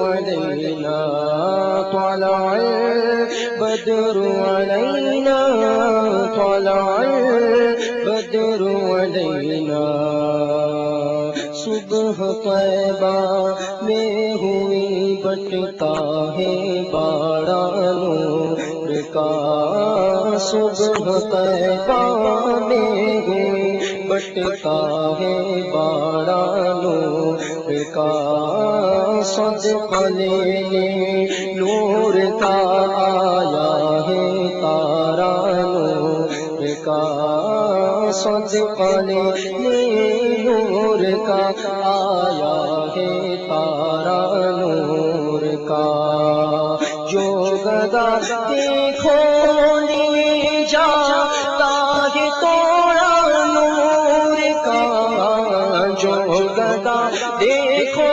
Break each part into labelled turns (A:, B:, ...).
A: علينا طلع البدر علينا طلع البدر علينا صبح طیبہ میں ہوئی بٹتا ہے باڑا نور کا صبح طیبہ میں ہوئی بٹتا ہے باڑا نور کا صدقہ لینے نور کا آیا ہے تارا نور کا صدقہ لینے نور کا آیا ہے تارا نور کا جو گدا دیکھو لیے جاتا ہے توڑا نور کا جو گدا دیکھو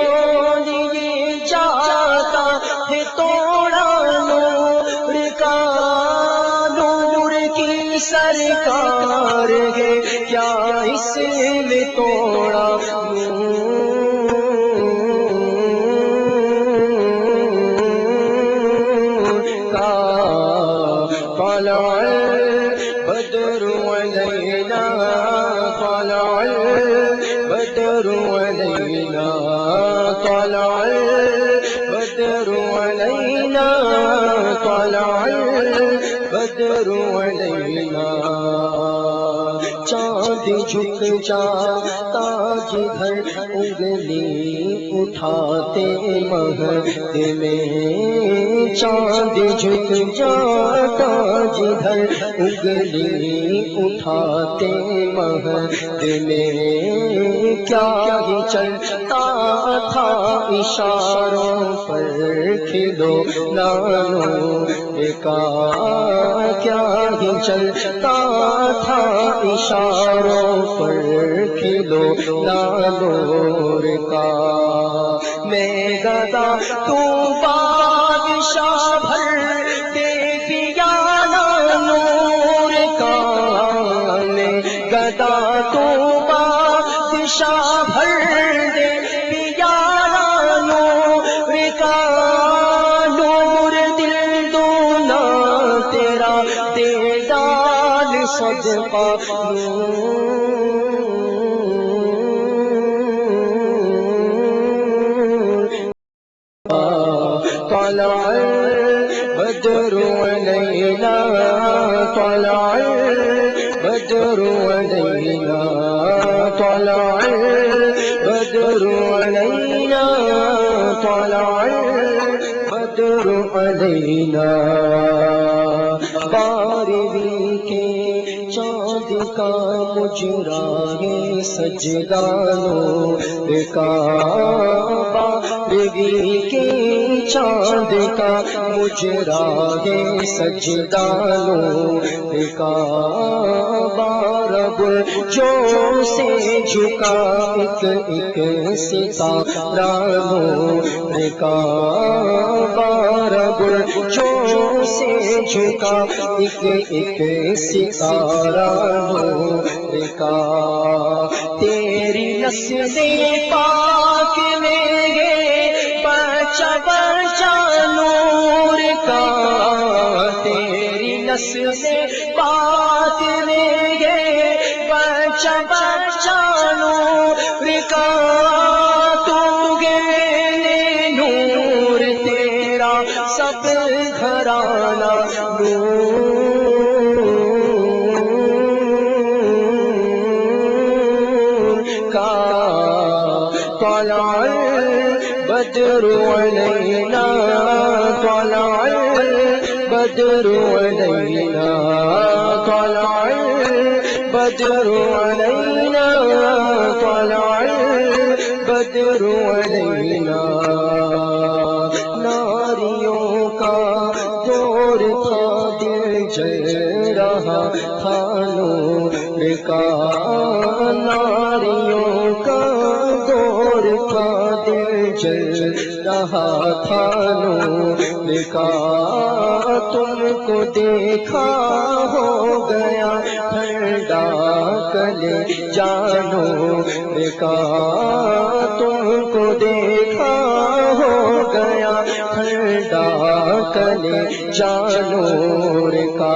A: لیے جاتا ہے توڑا نور کا نور کی سرکار ہے کیا اس میں توڑا طلع البدر علينا طلع البدر علينا طلع البدر علينا طلع البدر علينا چاند جھک جاتا جدھر انگلی اٹھاتے مہد میں چاند جھک جاتا جدھر انگلی اٹھاتے مہد میں کیا ہی چلتا تھا اشاروں پر کھلو نور کا کیا ہی چلتا تھا اشاروں پر کھلو نور کا میں گدا تو بادشاہ بھر دے دیا نور کا میں گدا تو بادشاہ بھر دے دیا نور کا نور دل دونا تیرا دے ڈال صدقہ طلع البدر علينا طلع البدر علينا طلع البدر علينا طلع البدر علينا بارہویں کے چاند کا مجرا ہے سجدہ نور کا بارہویں کے چاند کا مجرا ہے سجدہ نور کا بارہ جو سے جھکا ایک ایک ستارہ نور کا بارہ جو سے جھکا ایک ایک ستارہ نور کا تیری نسل پاک میں بچہ بچہ نور کا تیری نسل پاک میں بچہ بچہ نور کا تو گے نور تیرا سب گھرانہ نور کا طلع البدر علينا طلع البدر علينا طلع البدر علينا طلع البدر علينا ناریوں کا دور تھا دل جل رہا تھا نور کا ناریوں کا دور کا دل جل رہا تھا نور کا تم کو دیکھا ہو گیا ٹھنڈا کلے جانو کا تم کو دیکھا ہو گیا ٹھنڈا کلے جانو کا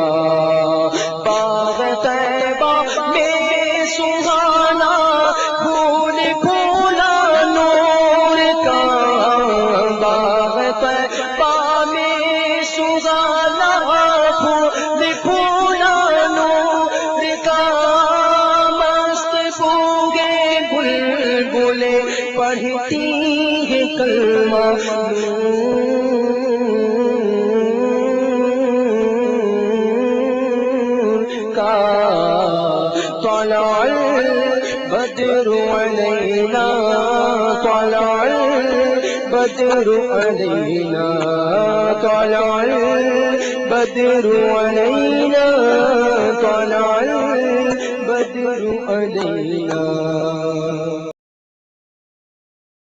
A: باغ طیبہ میں سہانا پھول پھولا نور کا باغ طیبہ میں سہانا پھول پھولا نور کا مست پھوگے بلبلیں پڑھتی ہے کلمہ طلع البدر علينا طلع البدر علينا طلع البدر علينا طلع البدر علينا